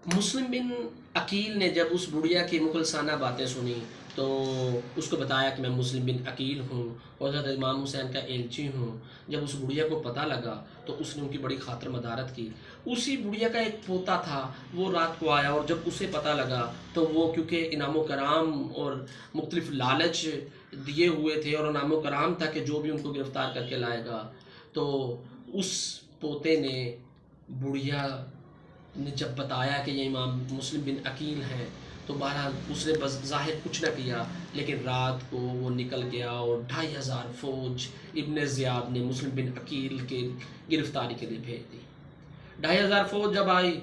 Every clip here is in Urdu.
مسلم بن عقیل نے جب اس بڑھیا کی مخلصانہ باتیں سنی تو اس کو بتایا کہ میں مسلم بن عقیل ہوں اور حضرت امام حسین کا ایلچی ہوں۔ جب اس بڑھیا کو پتہ لگا تو اس نے ان کی بڑی خاطر مدارت کی۔ اسی بڑھیا کا ایک پوتا تھا، وہ رات کو آیا اور جب اسے پتہ لگا تو وہ کیونکہ انعام و کرام اور مختلف لالچ دیے ہوئے تھے اور انعام و کرام تھا کہ جو بھی ان کو گرفتار کر کے لائے گا، تو اس پوتے نے بڑھیا نے جب بتایا کہ یہ امام مسلم بن عقیل ہیں تو بہرحال اس نے بس ظاہر کچھ نہ کیا، لیکن رات کو وہ نکل گیا اور 2500 فوج ابن زیاد نے مسلم بن عقیل کے گرفتاری کے لیے بھیج دی۔ 2500 فوج جب آئی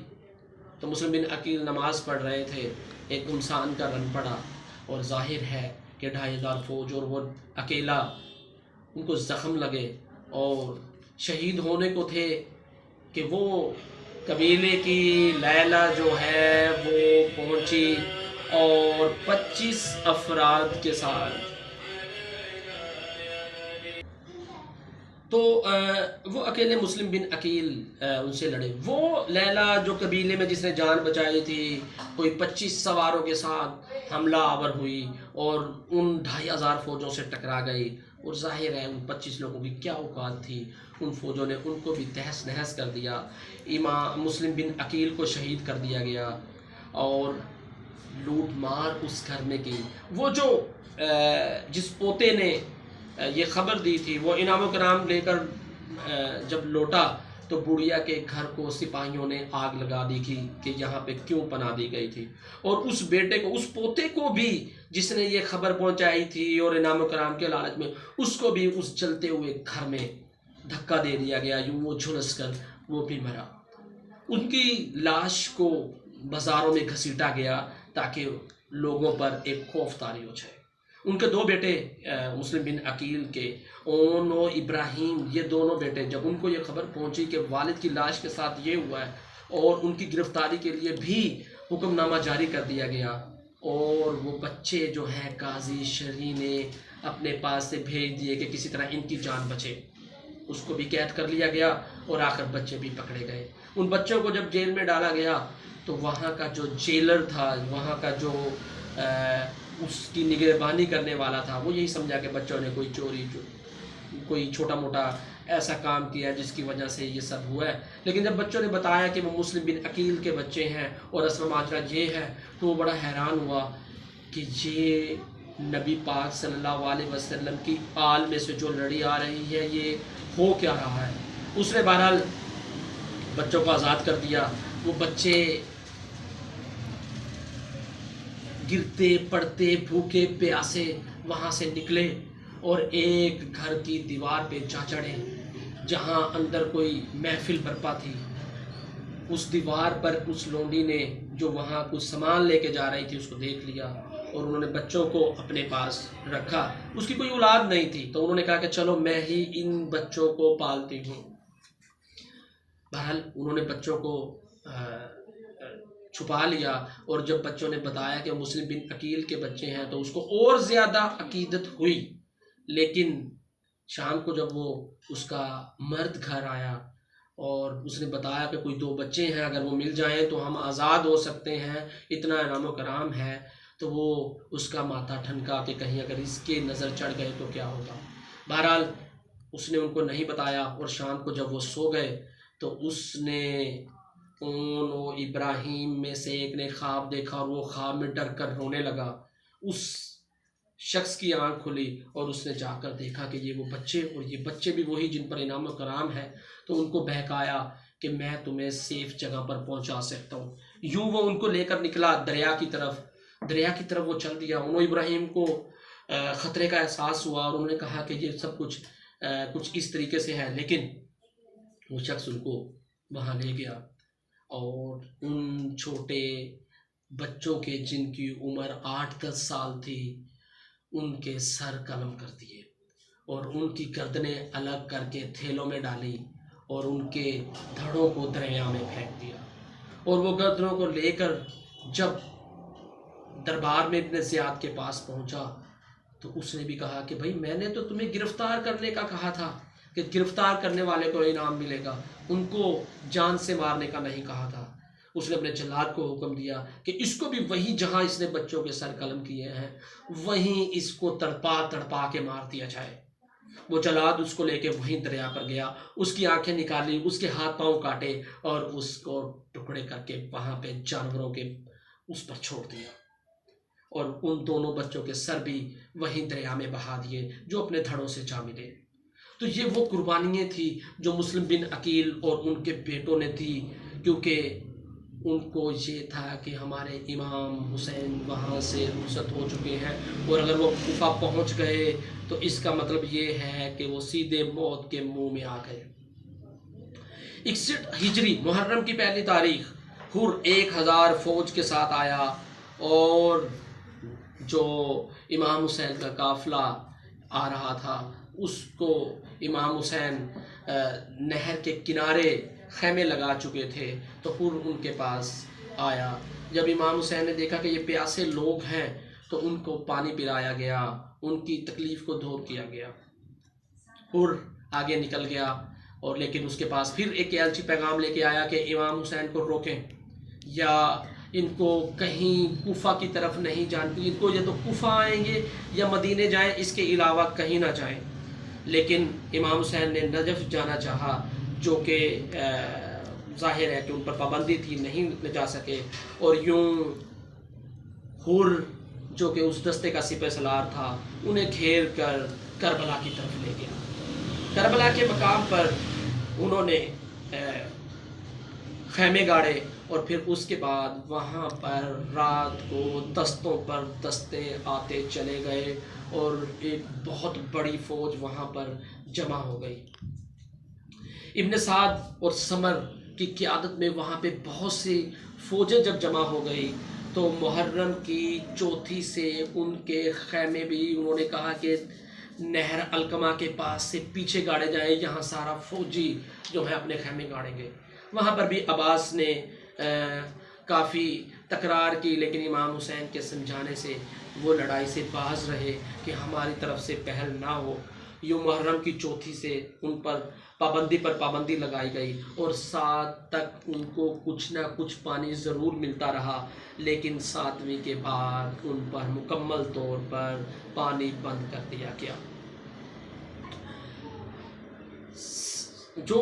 تو مسلم بن عقیل نماز پڑھ رہے تھے، ایک گمسان کا رن پڑا اور ظاہر ہے کہ 2500 فوج اور وہ اکیلا، ان کو زخم لگے اور شہید ہونے کو تھے کہ وہ قبیلے کی لیلا جو ہے وہ پہنچی اور 25 افراد کے ساتھ تو وہ اکیلے مسلم بن عقیل ان سے لڑے۔ وہ لیلا جو قبیلے میں جس نے جان بچائی تھی، کوئی 25 سواروں کے ساتھ حملہ آور ہوئی اور ان 2500 فوجوں سے ٹکرا گئی، اور ظاہر ہے ان 25 لوگوں کی کیا اوقات تھی، ان فوجوں نے ان کو بھی تہس نہس کر دیا۔ امام مسلم بن عقیل کو شہید کر دیا گیا اور لوٹ مار اس گھر میں کی۔ وہ جو جس پوتے نے یہ خبر دی تھی، وہ انعام و کرام لے کر جب لوٹا تو بڑھیا کے گھر کو سپاہیوں نے آگ لگا دی تھی کہ یہاں پہ کیوں پناہ دی گئی تھی، اور اس بیٹے کو، اس پوتے کو بھی جس نے یہ خبر پہنچائی تھی اور انعام و کرام کے لالچ میں، اس کو بھی اس جلتے ہوئے گھر میں دھکا دے دیا گیا، یوں وہ جھلس کر وہ بھی مرا۔ ان کی لاش کو بازاروں میں گھسیٹا گیا تاکہ لوگوں پر ایک خوف طاری ہو جائے۔ ان کے دو بیٹے مسلم بن عقیل کے، اون و ابراہیم، یہ دونوں بیٹے جب ان کو یہ خبر پہنچی کہ والد کی لاش کے ساتھ یہ ہوا ہے اور ان کی گرفتاری کے لیے بھی حکم نامہ جاری کر دیا گیا، اور وہ بچے جو ہیں قاضی شرعی نے اپنے پاس سے بھیج دیے کہ کسی طرح ان کی جان بچے، اس کو بھی قید کر لیا گیا اور آخر بچے بھی پکڑے گئے۔ ان بچوں کو جب جیل میں ڈالا گیا تو وہاں کا جو جیلر تھا، وہاں کا جو اس کی نگہبانی کرنے والا تھا، وہ یہی سمجھا کہ بچوں نے کوئی چوری، کوئی چھوٹا موٹا ایسا کام کیا جس کی وجہ سے یہ سب ہوا ہے۔ لیکن جب بچوں نے بتایا کہ وہ مسلم بن عقیل کے بچے ہیں اور اصل ماجرا یہ ہے، تو وہ بڑا حیران ہوا کہ یہ نبی پاک صلی اللہ علیہ وسلم کی آل میں سے جو لڑی آ رہی ہے، یہ ہو کیا رہا ہے۔ اس نے بہرحال بچوں کو آزاد کر دیا۔ وہ بچے گرتے پڑتے بھوکے پیاسے وہاں سے نکلے اور ایک گھر کی دیوار پہ جا چڑھے جہاں اندر کوئی محفل برپا تھی۔ اس دیوار پر اس لونڈی نے جو وہاں کچھ سامان لے کے جا رہی تھی اس کو دیکھ لیا اور انہوں نے بچوں کو اپنے پاس رکھا۔ اس کی کوئی اولاد نہیں تھی تو انہوں نے کہا کہ چلو میں ہی ان بچوں کو پالتی ہوں۔ بہرحال انہوں نے بچوں کو چھپا لیا، اور جب بچوں نے بتایا کہ مسلم بن عقیل کے بچے ہیں تو اس کو اور زیادہ عقیدت ہوئی۔ لیکن شام کو جب وہ اس کا مرد گھر آیا اور اس نے بتایا کہ کوئی 2 بچے ہیں، اگر وہ مل جائیں تو ہم آزاد ہو سکتے ہیں، اتنا انعام و کرام ہے، تو وہ اس کا ماتھا ٹھنکا کہ کہیں اگر اس کے نظر چڑھ گئے تو کیا ہوگا۔ بہرحال اس نے ان کو نہیں بتایا، اور شام کو جب وہ سو گئے تو اس نے اون و ابراہیم میں سے ایک نے خواب دیکھا اور وہ خواب میں ڈر کر رونے لگا۔ اس شخص کی آنکھ کھلی اور اس نے جا کر دیکھا کہ یہ وہ بچے، اور یہ بچے بھی وہی جن پر انعام و کرام ہے، تو ان کو بہکایا کہ میں تمہیں سیف جگہ پر پہنچا سکتا ہوں۔ یوں وہ ان کو لے کر نکلا دریا کی طرف وہ چل دیا۔ انہوں ابراہیم کو خطرے کا احساس ہوا اور انہوں نے کہا کہ یہ سب کچھ اس طریقے سے ہے، لیکن وہ شخص ان کو وہاں لے گیا اور ان چھوٹے بچوں کے جن کی عمر 8-10 سال تھی، ان کے سر قلم کر دیے اور ان کی گردنیں الگ کر کے تھیلوں میں ڈالی اور ان کے دھڑوں کو دریا میں پھینک دیا۔ اور وہ گردنوں کو لے کر جب دربار میں ابن زیاد کے پاس پہنچا تو اس نے بھی کہا کہ بھائی میں نے تو تمہیں گرفتار کرنے کا کہا تھا کہ گرفتار کرنے والے کو انعام ملے گا، ان کو جان سے مارنے کا نہیں کہا تھا۔ اس نے اپنے جلاد کو حکم دیا کہ اس کو بھی وہی جہاں اس نے بچوں کے سر قلم کیے ہیں وہیں اس کو تڑپا تڑپا کے مار دیا جائے۔ وہ جلاد اس کو لے کے وہیں دریا پر گیا، اس کی آنکھیں نکالی، اس کے ہاتھ پاؤں کاٹے اور اس کو ٹکڑے کر کے وہاں پہ جانوروں کے اس پر چھوڑ دیا، اور ان دونوں بچوں کے سر بھی وہیں دریا میں بہا دیے جو اپنے دھڑوں سے جا ملے۔ تو یہ وہ قربانیاں تھی جو مسلم بن عقیل اور ان کے بیٹوں نے دی، کیونکہ ان کو یہ تھا کہ ہمارے امام حسین وہاں سے رخصت ہو چکے ہیں، اور اگر وہ کوفہ پہنچ گئے تو اس کا مطلب یہ ہے کہ وہ سیدھے موت کے منہ میں آ گئے۔ 61 ہجری محرم کی پہلی تاریخ حر 1000 فوج کے ساتھ آیا، اور جو امام حسین کا قافلہ آ رہا تھا اس کو امام حسین نہر کے کنارے خیمے لگا چکے تھے، تو حر ان کے پاس آیا۔ جب امام حسین نے دیکھا کہ یہ پیاسے لوگ ہیں تو ان کو پانی پلایا گیا، ان کی تکلیف کو دور کیا گیا۔ حر آگے نکل گیا، اور لیکن اس کے پاس پھر ایک ایلچی پیغام لے کے آیا کہ امام حسین کو روکیں، یا ان کو کہیں کوفہ کی طرف نہیں جانتی، ان کو یا تو کوفہ آئیں گے یا مدینے جائیں، اس کے علاوہ کہیں نہ جائیں۔ لیکن امام حسین نے نجف جانا چاہا، جو کہ ظاہر ہے کہ ان پر پابندی تھی، نہیں جا سکے، اور یوں حر جو کہ اس دستے کا سپہ سالار تھا انہیں گھیر کر کربلا کی طرف لے گیا۔ کربلا کے مقام پر انہوں نے خیمے گاڑے، اور پھر اس کے بعد وہاں پر رات کو دستوں پر دستے آتے چلے گئے، اور ایک بہت بڑی فوج وہاں پر جمع ہو گئی۔ ابن سعد اور سمر کی قیادت میں وہاں پہ بہت سی فوجیں جب جمع ہو گئی تو محرم کی چوتھی سے ان کے خیمے بھی انہوں نے کہا کہ نہر علقمہ کے پاس سے پیچھے گاڑے جائیں، یہاں سارا فوجی جو ہے اپنے خیمے گاڑیں گے۔ وہاں پر بھی عباس نے کافی تکرار کی، لیکن امام حسین کے سمجھانے سے وہ لڑائی سے باز رہے کہ ہماری طرف سے پہل نہ ہو۔ یوں محرم کی چوتھی سے ان پر پابندی لگائی گئی، اور 7 تک ان کو کچھ نہ کچھ پانی ضرور ملتا رہا، لیکن 7ویں کے بعد ان پر مکمل طور پر پانی بند کر دیا گیا۔ جو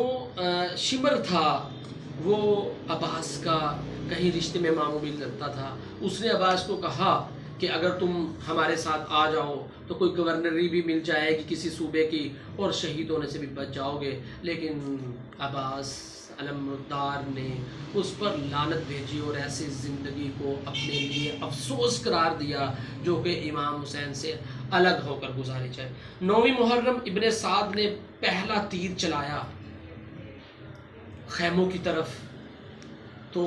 شمر تھا وہ عباس کا کہیں رشتے میں معمولی لگتا تھا، اس نے عباس کو کہا کہ اگر تم ہمارے ساتھ آ جاؤ تو کوئی گورنری بھی مل جائے گی کسی صوبے کی، اور شہید ہونے سے بھی بچ جاؤ گے۔ لیکن عباس علمدار نے اس پر لعنت بھیجی اور ایسی زندگی کو اپنے لیے افسوس قرار دیا جو کہ امام حسین سے الگ ہو کر گزاری جائے۔ 9ویں محرم ابن سعد نے پہلا تیر چلایا خیموں کی طرف، تو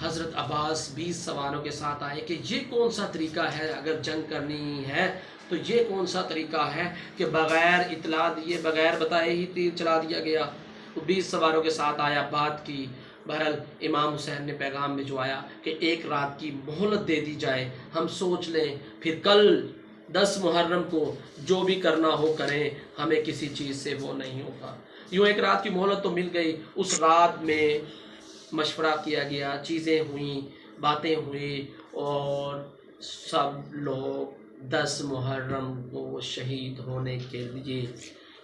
حضرت عباس 20 سواروں کے ساتھ آئے کہ یہ کون سا طریقہ ہے، اگر جنگ کرنی ہے تو یہ کون سا طریقہ ہے کہ بغیر اطلاع دیے بغیر بتائے ہی تیر چلا دیا گیا۔ وہ 20 سواروں کے ساتھ آیا، بات کی۔ بہرحال امام حسین نے پیغام بھجوایا کہ 1 رات کی مہلت دے دی جائے، ہم سوچ لیں، پھر کل 10 محرم کو جو بھی کرنا ہو کریں، ہمیں کسی چیز سے وہ نہیں ہوگا۔ یوں 1 رات کی مہلت تو مل گئی۔ اس رات میں مشورہ کیا گیا، چیزیں ہوئیں، باتیں ہوئی، اور سب لوگ 10 محرم کو شہید ہونے کے لیے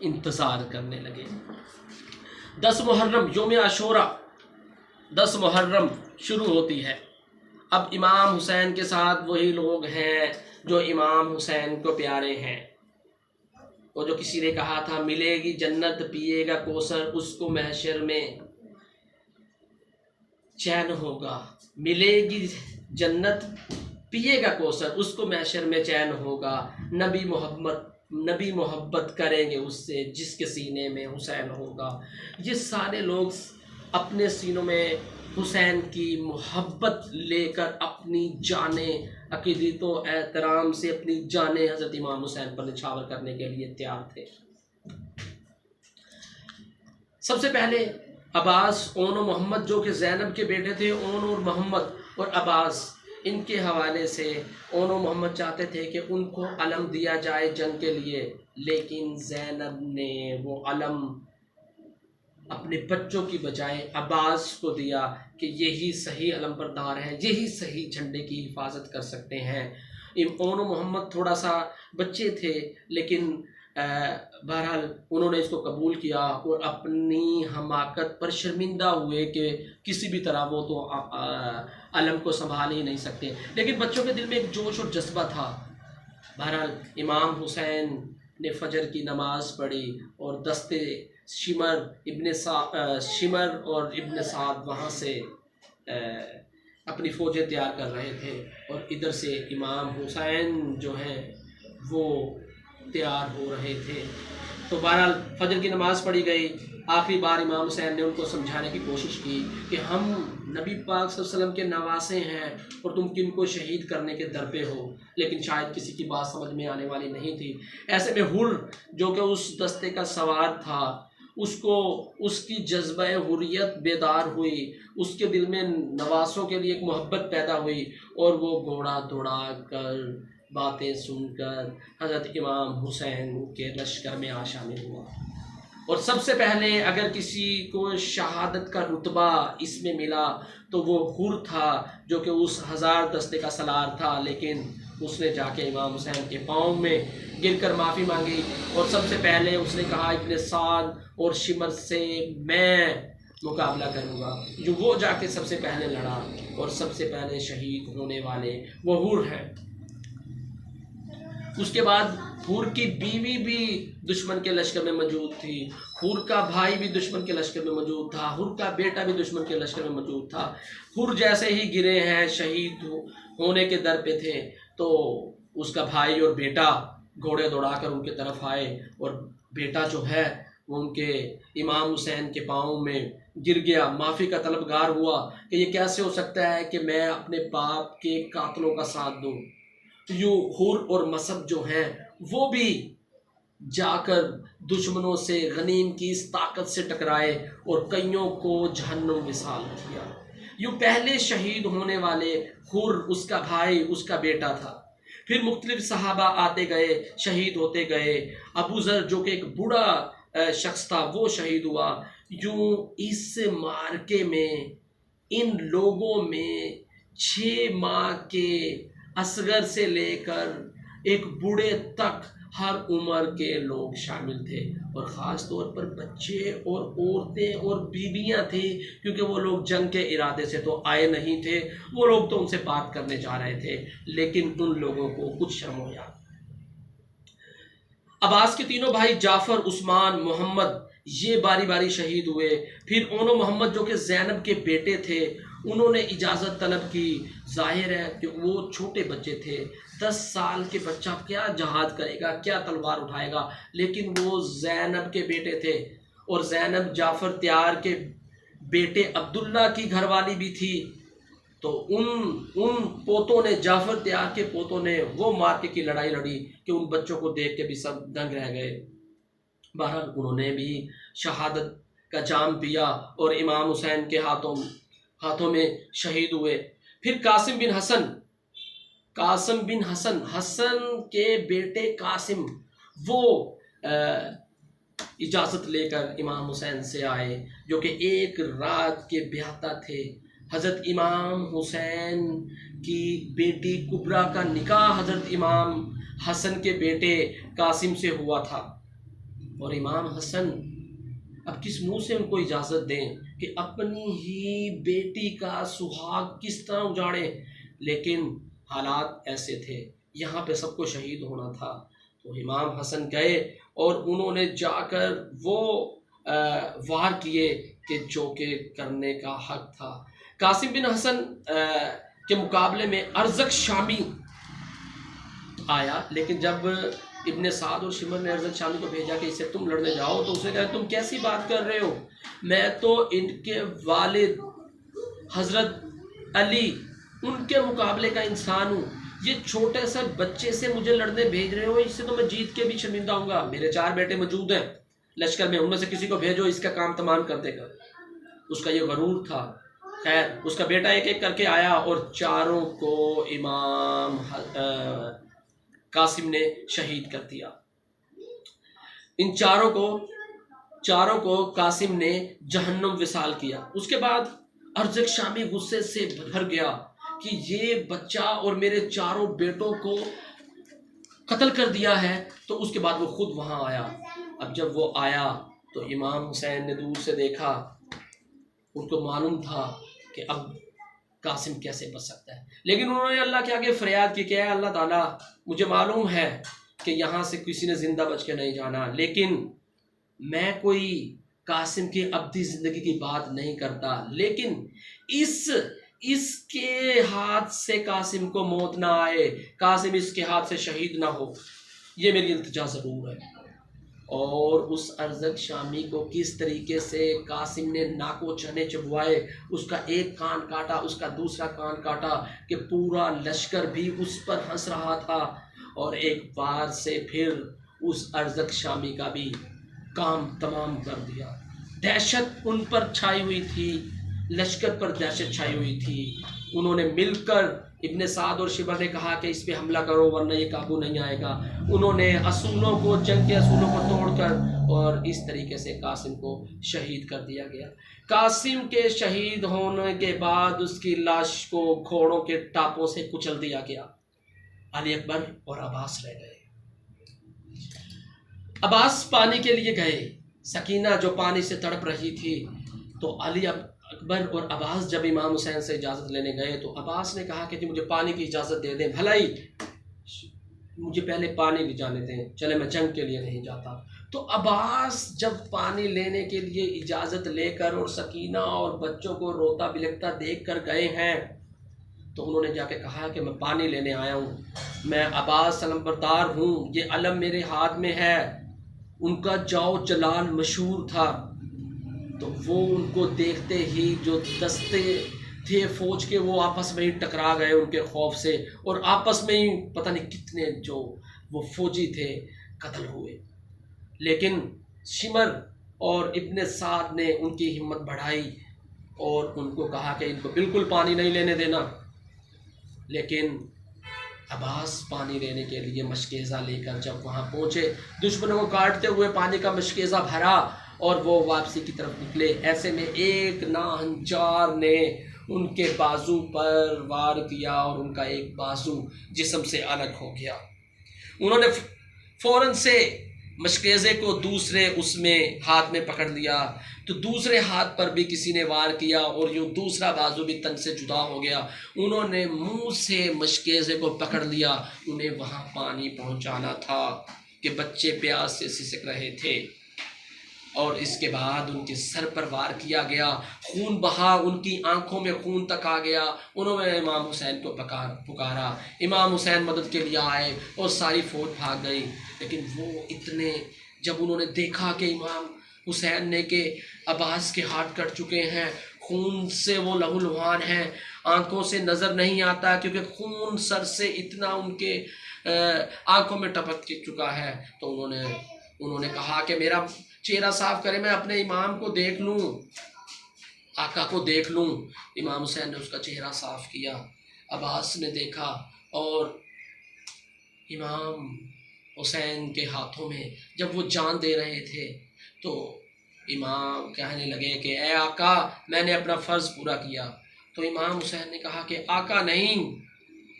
انتظار کرنے لگے۔ 10 محرم یوم عاشوراء 10 محرم شروع ہوتی ہے۔ اب امام حسین کے ساتھ وہی لوگ ہیں جو امام حسین کو پیارے ہیں، اور جو کسی نے کہا تھا ملے گی جنت پیے گا کوثر اس کو محشر میں چین ہوگا، ملے گی جنت پیے گا کوثر اس کو محشر میں چین ہوگا، نبی محبت کریں گے اس سے جس کے سینے میں حسین ہوگا۔ یہ سارے لوگ اپنے سینوں میں حسین کی محبت لے کر اپنی جانیں عقیدت و احترام سے اپنی جانیں حضرت امام حسین پر نچھاور کرنے کے لیے تیار تھے۔ سب سے پہلے عباس، اون و محمد جو کہ زینب کے بیٹے تھے، اون اور محمد اور عباس، ان کے حوالے سے اون و محمد چاہتے تھے کہ ان کو علم دیا جائے جنگ کے لیے، لیکن زینب نے وہ علم اپنے بچوں کی بجائے عباس کو دیا کہ یہی صحیح علم بردار ہے، یہی صحیح جھنڈے کی حفاظت کر سکتے ہیں۔ اون و محمد تھوڑا سا بچے تھے، لیکن بہرحال انہوں نے اس کو قبول کیا اور اپنی حماقت پر شرمندہ ہوئے کہ کسی بھی طرح وہ تو علم کو سنبھال ہی نہیں سکتے، لیکن بچوں کے دل میں ایک جوش اور جذبہ تھا۔ بہرحال امام حسین نے فجر کی نماز پڑھی اور دستے شمر اور ابن سعد وہاں سے اپنی فوجیں تیار کر رہے تھے، اور ادھر سے امام حسین جو ہیں وہ تیار ہو رہے تھے۔ تو بہرحال فجر کی نماز پڑھی گئی۔ آخری بار امام حسین نے ان کو سمجھانے کی کوشش کی کہ ہم نبی پاک صلی اللہ علیہ وسلم کے نواسے ہیں اور تم کن کو شہید کرنے کے در پہ ہو، لیکن شاید کسی کی بات سمجھ میں آنے والی نہیں تھی۔ ایسے میں حر جو کہ اس دستے کا سوار تھا، اس کی جذبہ حریت بیدار ہوئی، اس کے دل میں نواسوں کے لیے ایک محبت پیدا ہوئی، اور وہ گھوڑا دوڑا کر باتیں سن کر حضرت امام حسین کے لشکر میں شامل ہوا۔ اور سب سے پہلے اگر کسی کو شہادت کا رتبہ اس میں ملا تو وہ حر تھا جو کہ اس 1000 دستے کا سالار تھا، لیکن اس نے جا کے امام حسین کے پاؤں میں گر کر معافی مانگی، اور سب سے پہلے اس نے کہا ابن سعد اور شمر سے میں مقابلہ کروں گا۔ جو وہ جا کے سب سے پہلے لڑا، اور سب سے پہلے شہید ہونے والے وہ حر ہیں۔ اس کے بعد حر کی بیوی بھی دشمن کے لشکر میں موجود تھی، حر کا بھائی بھی دشمن کے لشکر میں موجود تھا، حر کا بیٹا بھی دشمن کے لشکر میں موجود تھا۔ حر جیسے ہی گرے ہیں، شہید ہونے کے در پہ تھے، تو اس کا بھائی اور بیٹا گھوڑے دوڑا کر ان کی طرف آئے، اور بیٹا جو ہے وہ ان کے امام حسین کے پاؤں میں گر گیا، معافی کا طلبگار ہوا کہ یہ کیسے ہو سکتا ہے کہ میں اپنے باپ کے قاتلوں کا ساتھ دوں۔ یوں حر اور مصعب جو ہیں وہ بھی جا کر دشمنوں سے غنیم کی اس طاقت سے ٹکرائے اور کئیوں کو جہنم وصال کیا۔ یوں پہلے شہید ہونے والے حر، اس کا بھائی، اس کا بیٹا تھا۔ پھر مختلف صحابہ آتے گئے، شہید ہوتے گئے۔ ابو ذر جو کہ ایک بوڑھا شخص تھا وہ شہید ہوا۔ یوں اس معرکے میں ان لوگوں میں 6 ماہ کے اصغر سے لے کر ایک بوڑھے تک ہر عمر کے لوگ شامل تھے، اور خاص طور پر بچے اور عورتیں اور بیویاں تھیں، کیونکہ وہ لوگ جنگ کے ارادے سے تو آئے نہیں تھے، وہ لوگ تو ان سے بات کرنے جا رہے تھے، لیکن ان لوگوں کو کچھ شرم و حیا۔ عباس کے تینوں بھائی جعفر، عثمان، محمد یہ باری باری شہید ہوئے۔ پھر اون و محمد جو کہ زینب کے بیٹے تھے، انہوں نے اجازت طلب کی۔ ظاہر ہے کہ وہ چھوٹے بچے تھے، 10 سال کے بچہ کیا جہاد کرے گا، کیا تلوار اٹھائے گا، لیکن وہ زینب کے بیٹے تھے، اور زینب جعفر تیار کے بیٹے عبداللہ کی گھر والی بھی تھی، تو ان پوتوں نے، جعفر تیار کے پوتوں نے وہ مارکے کی لڑائی لڑی کہ ان بچوں کو دیکھ کے بھی سب دنگ رہ گئے۔ بہرحال انہوں نے بھی شہادت کا جام پیا اور امام حسین کے ہاتھوں میں شہید ہوئے۔ پھر قاسم بن حسن کے بیٹے قاسم، وہ اجازت لے کر امام حسین سے آئے، جو کہ ایک رات کے بیاہتا تھے۔ حضرت امام حسین کی بیٹی کبریٰ کا نکاح حضرت امام حسن کے بیٹے قاسم سے ہوا تھا، اور امام حسن اب کس منہ سے ان کو اجازت دیں کہ اپنی ہی بیٹی کا سہاگ کس طرح اجاڑیں، لیکن حالات ایسے تھے، یہاں پہ سب کو شہید ہونا تھا۔ تو امام حسن گئے اور انہوں نے جا کر وہ وار کیے کہ جو کہ کرنے کا حق تھا۔ قاسم بن حسن کے مقابلے میں ارزق شامی آیا، لیکن جب ابن سعد اور شمر نے ارزق شامی کو بھیجا کہ اسے تم لڑنے جاؤ، تو اس نے کہا تم کیسی بات کر رہے ہو، میں تو ان کے والد حضرت علی ان کے مقابلے کا انسان ہوں، یہ چھوٹے سے بچے سے مجھے لڑنے بھیج رہے ہو، اس سے تو میں جیت کے بھی شرمندہ ہوں گا، میرے 4 بیٹے موجود ہیں لشکر میں، ان میں سے کسی کو بھیجو، اس کا کام تمام کر دے گا۔ اس کا یہ غرور تھا۔ خیر اس کا بیٹا ایک ایک کر کے آیا اور چاروں کو امام قاسم نے شہید کر دیا۔ ان چاروں کو چاروں کو قاسم نے جہنم وصال کیا۔ اس کے بعد ارزق شامی غصے سے بھر گیا کہ یہ بچہ اور میرے چاروں بیٹوں کو قتل کر دیا ہے۔ تو اس کے بعد وہ خود وہاں آیا۔ اب جب وہ آیا تو امام حسین نے دور سے دیکھا، ان کو معلوم تھا کہ اب قاسم کیسے بچ سکتا ہے، لیکن انہوں نے اللہ کے آگے فریاد کی کہ اے اللہ تعالیٰ، مجھے معلوم ہے کہ یہاں سے کسی نے زندہ بچ کے نہیں جانا، لیکن میں کوئی قاسم کی ابدی زندگی کی بات نہیں کرتا، لیکن اس کے ہاتھ سے قاسم کو موت نہ آئے، قاسم اس کے ہاتھ سے شہید نہ ہو، یہ میری التجا ضرور ہے۔ اور اس ارزق شامی کو کس طریقے سے قاسم نے ناکو چنے چبوائے، اس کا ایک کان کاٹا، اس کا دوسرا کان کاٹا، کہ پورا لشکر بھی اس پر ہنس رہا تھا، اور ایک بار سے پھر اس ارزق شامی کا بھی کام تمام کر دیا۔ دہشت ان پر چھائی ہوئی تھی، لشکر پر دہشت چھائی ہوئی تھی۔ انہوں نے مل کر، ابن سعد اور شبر نے کہا کہ اس پہ حملہ کرو ورنہ یہ قابو نہیں آئے گا۔ انہوں نے اصولوں کو، جنگ کے اصولوں کو توڑ کر، اور اس طریقے سے قاسم کو شہید کر دیا گیا۔ قاسم کے شہید ہونے کے بعد اس کی لاش کو گھوڑوں کے ٹاپوں سے کچل دیا گیا۔ علی اکبر اور عباس رہ گئے۔ عباس پانی کے لیے گئے، سکینہ جو پانی سے تڑپ رہی تھی، تو علی اکبر اور عباس جب امام حسین سے اجازت لینے گئے تو عباس نے کہا کہ جی مجھے پانی کی اجازت دے دیں، بھلائی مجھے پہلے پانی بھی جانے دیں، چلے میں جنگ کے لیے نہیں جاتا۔ تو عباس جب پانی لینے کے لیے اجازت لے کر اور سکینہ اور بچوں کو روتا بلکتا دیکھ کر گئے ہیں، تو انہوں نے جا کے کہا کہ میں پانی لینے آیا ہوں، میں عباس علمبردار ہوں، یہ علم میرے ہاتھ میں ہے۔ ان کا جاؤ جلال مشہور تھا، تو وہ ان کو دیکھتے ہی جو دستے تھے فوج کے وہ آپس میں ہی ٹکرا گئے ان کے خوف سے، اور آپس میں ہی پتہ نہیں کتنے جو وہ فوجی تھے قتل ہوئے۔ لیکن شمر اور ابن سعد نے ان کی ہمت بڑھائی اور ان کو کہا کہ ان کو بالکل پانی نہیں لینے دینا، لیکن عباس پانی لینے کے لیے مشکیزہ لے کر جب وہاں پہنچے، دشمنوں کو کاٹتے ہوئے پانی کا مشکیزہ بھرا اور وہ واپسی کی طرف نکلے، ایسے میں ایک ناہنجار نے ان کے بازو پر وار کیا اور ان کا ایک بازو جسم سے الگ ہو گیا۔ انہوں نے فوراً سے مشکیزے کو دوسرے اس میں ہاتھ میں پکڑ لیا، تو دوسرے ہاتھ پر بھی کسی نے وار کیا اور یوں دوسرا بازو بھی تن سے جدا ہو گیا۔ انہوں نے منہ سے مشکیزے کو پکڑ لیا، انہیں وہاں پانی پہنچانا تھا کہ بچے پیاس سے سسک رہے تھے، اور اس کے بعد ان کے سر پر وار کیا گیا، خون بہا، ان کی آنکھوں میں خون تک آ گیا۔ انہوں نے امام حسین کو پکارا، امام حسین مدد کے لیے آئے اور ساری فوج بھاگ گئی، لیکن وہ اتنے جب انہوں نے دیکھا کہ امام حسین نے کہ عباس کے ہاتھ کٹ چکے ہیں، خون سے وہ لہو لہان ہیں، آنکھوں سے نظر نہیں آتا کیونکہ خون سر سے اتنا ان کے آنکھوں میں ٹپک چکا ہے، تو انہوں نے کہا کہ میرا چہرہ صاف کرے، میں اپنے امام کو دیکھ لوں، آقا کو دیکھ لوں۔ امام حسین نے اس کا چہرہ صاف کیا، عباس نے دیکھا، اور امام حسین کے ہاتھوں میں جب وہ جان دے رہے تھے تو امام کہنے لگے کہ اے آقا، میں نے اپنا فرض پورا کیا۔ تو امام حسین نے کہا کہ آقا نہیں،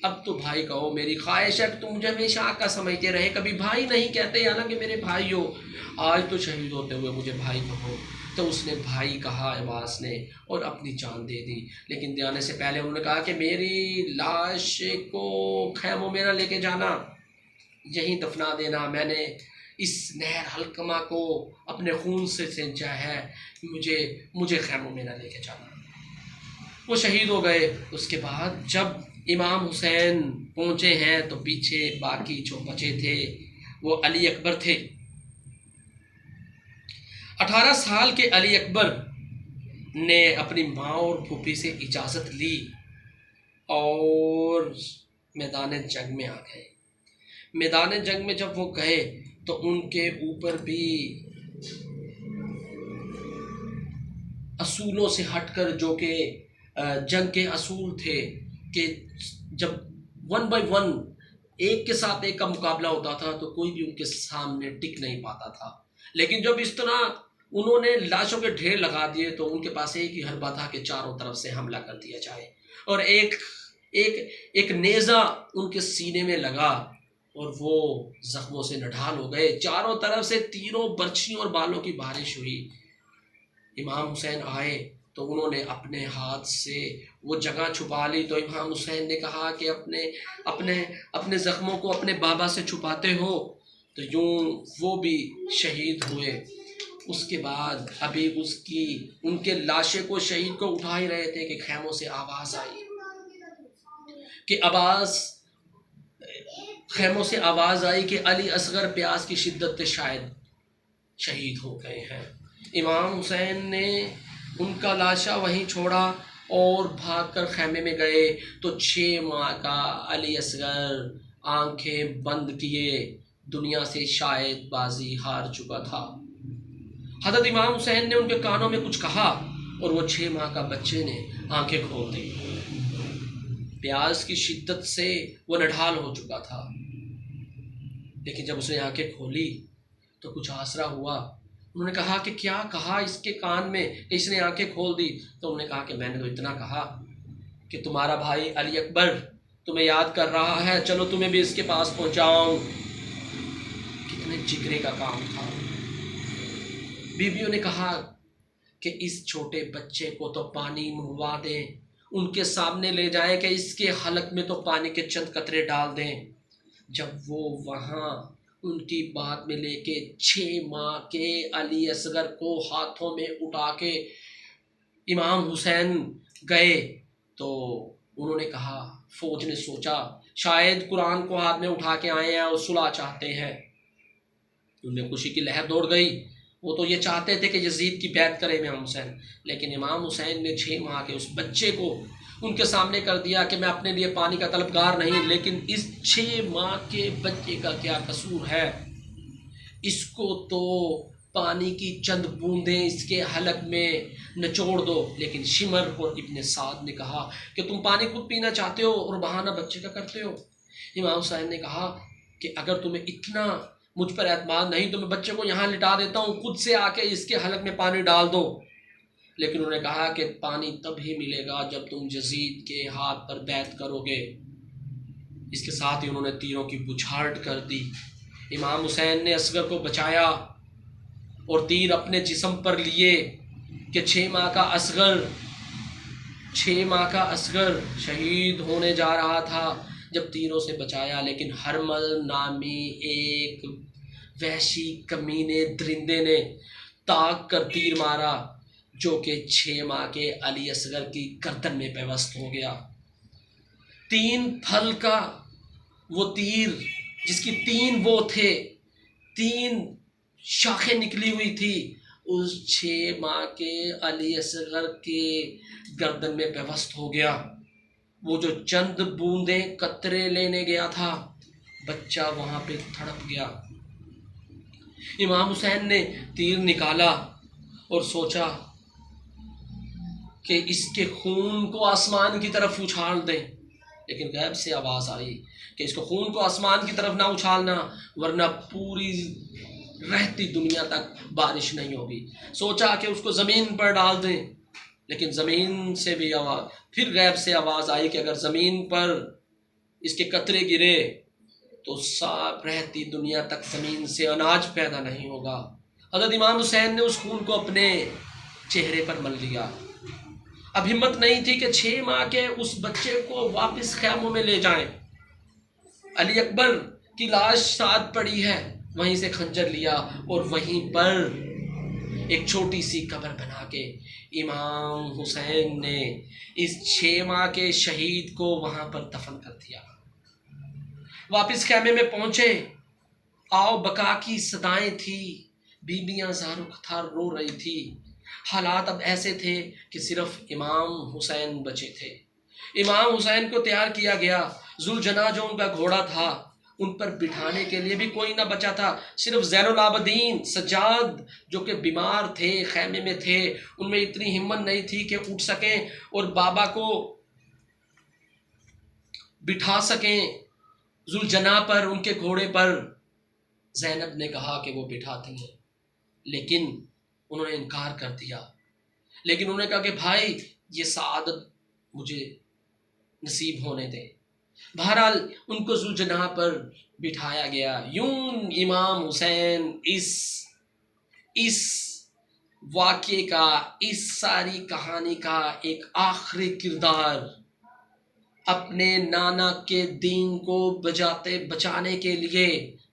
اب تو بھائی کہو، میری خواہش ہے کہ تم مجھے ہمیشہ آقا سمجھتے رہے، کبھی بھائی نہیں کہتے، حالانکہ میرے بھائی ہو، آج تو شہید ہوتے ہوئے مجھے بھائی کہو۔ تو اس نے بھائی کہا عباس نے اور اپنی جان دے دی، لیکن دینے سے پہلے انہوں نے کہا کہ میری لاش کو خیموں میں نہ لے کے جانا، یہیں دفنا دینا، میں نے اس نہر حلقمہ کو اپنے خون سے سینچا ہے، مجھے خیموں میں نہ لے کے جانا۔ وہ شہید ہو گئے۔ اس کے بعد جب امام حسین پہنچے ہیں تو پیچھے باقی جو بچے تھے وہ علی اکبر تھے۔ 18 سال کے علی اکبر نے اپنی ماں اور پھوپھی سے اجازت لی اور میدان جنگ میں آ گئے۔ میدان جنگ میں جب وہ گئے تو ان کے اوپر بھی اصولوں سے ہٹ کر، جو کہ جنگ کے اصول تھے کہ جب 1 بائی 1 ایک کے ساتھ ایک کا مقابلہ ہوتا تھا تو کوئی بھی ان کے سامنے ٹک نہیں پاتا تھا، لیکن جب اس طرح انہوں نے لاشوں کے ڈھیر لگا دیے تو ان کے پاس ایک ہی حربہ تھا کہ چاروں طرف سے حملہ کر دیا جائے، اور ایک نیزہ ان کے سینے میں لگا اور وہ زخموں سے نڈھال ہو گئے۔ چاروں طرف سے تیروں، برچھیوں اور بالوں کی بارش ہوئی۔ امام حسین آئے تو انہوں نے اپنے ہاتھ سے وہ جگہ چھپا لی، تو امام حسین نے کہا کہ اپنے زخموں کو اپنے بابا سے چھپاتے ہو، تو یوں وہ بھی شہید ہوئے۔ اس کے بعد ابھی ان کے لاشے کو، شہید کو اٹھا ہی رہے تھے کہ خیموں سے آواز آئی، کہ علی اصغر پیاس کی شدت سے شاید شہید ہو گئے ہیں۔ امام حسین نے ان کا لاشا وہیں چھوڑا اور بھاگ کر خیمے میں گئے تو 6 ماہ کا علی اصغر آنکھیں بند کیے دنیا سے شاید بازی ہار چکا تھا۔ حضرت امام حسین نے ان کے کانوں میں کچھ کہا اور وہ 6 ماہ کا بچے نے آنکھیں کھول دی۔ پیاس کی شدت سے وہ نڈھال ہو چکا تھا، لیکن جب اس نے آنکھیں کھولی تو کچھ آسرا ہوا۔ انہوں نے کہا کہ کیا کہا اس کے کان میں کہ اس نے آنکھیں کھول دی؟ تو انہوں نے کہا کہ میں نے تو اتنا کہا کہ تمہارا بھائی علی اکبر تمہیں یاد کر رہا ہے، چلو تمہیں بھی اس کے پاس پہنچاؤں۔ کتنے جگرے کا کام تھا۔ بیویوں نے کہا کہ اس چھوٹے بچے کو تو پانی منگوا دیں، ان کے سامنے لے جائیں کہ اس کے حلق میں تو پانی کے چند قطرے ڈال دیں۔ جب وہ وہاں ان کی بات میں لے کے 6 ماہ کے علی اصغر کو ہاتھوں میں اٹھا کے امام حسین گئے تو انہوں نے کہا، فوج نے سوچا شاید قرآن کو ہاتھ میں اٹھا کے آئے ہیں اور صلح چاہتے ہیں۔ ان میں خوشی کی لہر دوڑ گئی۔ وہ تو یہ چاہتے تھے کہ یزید کی بیعت کرے امام حسین، لیکن امام حسین نے 6 ماہ کے اس بچے کو ان کے سامنے کر دیا کہ میں اپنے لیے پانی کا طلبگار نہیں، لیکن اس 6 ماہ کے بچے کا کیا قصور ہے؟ اس کو تو پانی کی چند بوندیں اس کے حلق میں نچوڑ دو۔ لیکن شمر اور ابن سعد نے کہا کہ تم پانی خود پینا چاہتے ہو اور بہانہ بچے کا کرتے ہو۔ امام حسین نے کہا کہ اگر تمہیں اتنا مجھ پر اعتماد نہیں تو میں بچے کو یہاں لٹا دیتا ہوں، خود سے آ کے اس کے حلق میں پانی ڈال دو۔ لیکن انہوں نے کہا کہ پانی تب ہی ملے گا جب تم یزید کے ہاتھ پر بیعت کرو گے۔ اس کے ساتھ ہی انہوں نے تیروں کی بچھاڑ کر دی۔ امام حسین نے اصغر کو بچایا اور تیر اپنے جسم پر لیے کہ 6 ماہ کا اصغر شہید ہونے جا رہا تھا جب تیروں سے بچایا، لیکن ہرمل نامی ایک وحشی کمینے درندے نے تاک کر تیر مارا جو کہ 6 ماہ کے علی اصغر کی گردن میں پیوست ہو گیا۔ 3 پھل کا وہ تیر جس کی 3 شاخیں نکلی ہوئی تھی، اس 6 ماہ کے علی اصغر کے گردن میں پیوست ہو گیا۔ وہ جو چند بوندیں قطرے لینے گیا تھا، بچہ وہاں پہ تڑپ گیا۔ امام حسین نے تیر نکالا اور سوچا کہ اس کے خون کو آسمان کی طرف اچھال دیں، لیکن غیب سے آواز آئی کہ اس کو خون کو آسمان کی طرف نہ اچھالنا ورنہ پوری رہتی دنیا تک بارش نہیں ہوگی۔ سوچا کہ اس کو زمین پر ڈال دیں، لیکن زمین سے بھی پھر غیب سے آواز آئی کہ اگر زمین پر اس کے قطرے گرے تو صاف رہتی دنیا تک زمین سے اناج پیدا نہیں ہوگا۔ حضرت امام حسین نے اس خون کو اپنے چہرے پر مل لیا۔ اب ہمت نہیں تھی کہ 6 ماہ کے اس بچے کو واپس خیموں میں لے جائیں۔ علی اکبر کی لاش ساتھ پڑی ہے، وہیں سے خنجر لیا اور وہیں پر ایک چھوٹی سی قبر بنا کے امام حسین نے اس 6 ماہ کے شہید کو وہاں پر دفن کر دیا۔ واپس خیمے میں پہنچے، آؤ بکا کی صدائیں تھی، بیویاں زارو کتھار رو رہی تھی۔ حالات اب ایسے تھے کہ صرف امام حسین بچے تھے۔ امام حسین کو تیار کیا گیا۔ ذوالجناح جو ان کا گھوڑا تھا ان پر بٹھانے کے لیے بھی کوئی نہ بچا تھا، صرف زین العابدین سجاد جو کہ بیمار تھے، خیمے میں تھے، ان میں اتنی ہمت نہیں تھی کہ اٹھ سکیں اور بابا کو بٹھا سکیں ذوالجناح پر، ان کے گھوڑے پر۔ زینب نے کہا کہ وہ بٹھاتی ہیں، لیکن انہوں نے انکار کر دیا، لیکن انہوں نے کہا کہ بھائی یہ سعادت مجھے نصیب ہونے دیں۔ بہرحال ان کو ذوالجناح پر بٹھایا گیا۔ یوں امام حسین اس واقعے کا، اس ساری کہانی کا ایک آخری کردار اپنے نانا کے دین کو بچانے کے لیے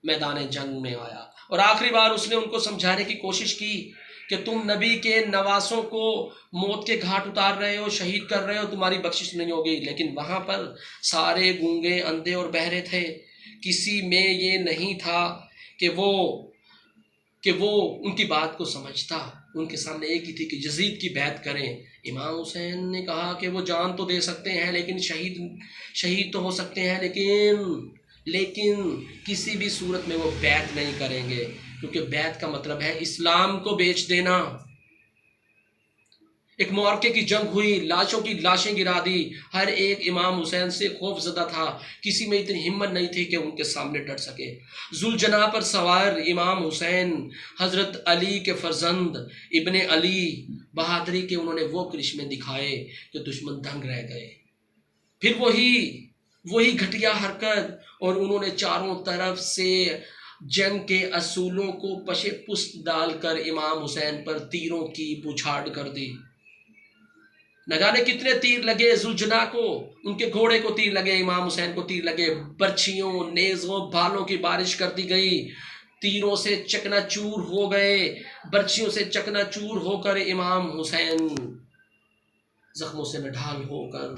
میدان جنگ میں آیا، اور آخری بار اس نے ان کو سمجھانے کی کوشش کی کہ تم نبی کے نواسوں کو موت کے گھاٹ اتار رہے ہو، شہید کر رہے ہو، تمہاری بخشش نہیں ہوگی۔ لیکن وہاں پر سارے گونگے، اندھے اور بہرے تھے، کسی میں یہ نہیں تھا کہ وہ ان کی بات کو سمجھتا۔ ان کے سامنے ایک ہی تھی کہ یزید کی بیعت کریں۔ امام حسین نے کہا کہ وہ جان تو دے سکتے ہیں، لیکن شہید تو ہو سکتے ہیں، لیکن کسی بھی صورت میں وہ بیعت نہیں کریں گے، کیونکہ بیعت کا مطلب ہے اسلام کو بیچ دینا۔ ایک معرکے کی جنگ ہوئی، لاشوں کی لاشیں گرا دی، ہر ایک امام حسین سے خوف زدہ تھا، کسی میں اتنی ہمت نہیں تھی کہ ان کے سامنے ڈٹ سکے۔ ذوالجناح پر سوار امام حسین حضرت علی کے فرزند، ابن علی بہادری کے انہوں نے وہ کرشمے دکھائے کہ دشمن دنگ رہ گئے۔ پھر وہی گھٹیا حرکت، اور انہوں نے چاروں طرف سے جنگ کے اصولوں کو پشے پست ڈال کر امام حسین پر تیروں کی بچھاڑ کر دی۔ نہ جانے کتنے تیر لگے ذوالجناح کو، ان کے گھوڑے کو تیر لگے، امام حسین کو تیر لگے، برچھیوں، نیزوں، بھالوں کی بارش کر دی گئی، تیروں سے چکنا چور ہو گئے، برچھیوں سے چکنا چور ہو کر امام حسین زخموں سے نڈھال ہو کر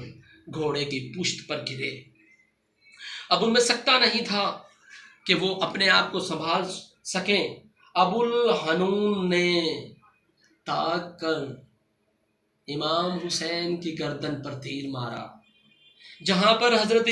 گھوڑے کی پشت پر گرے۔ اب ان میں سکتہ نہیں تھا کہ وہ اپنے آپ کو سنبھال سکیں۔ ابو الحنون نے تاگ کر امام حسین کی گردن پر تیر مارا، جہاں پر حضرت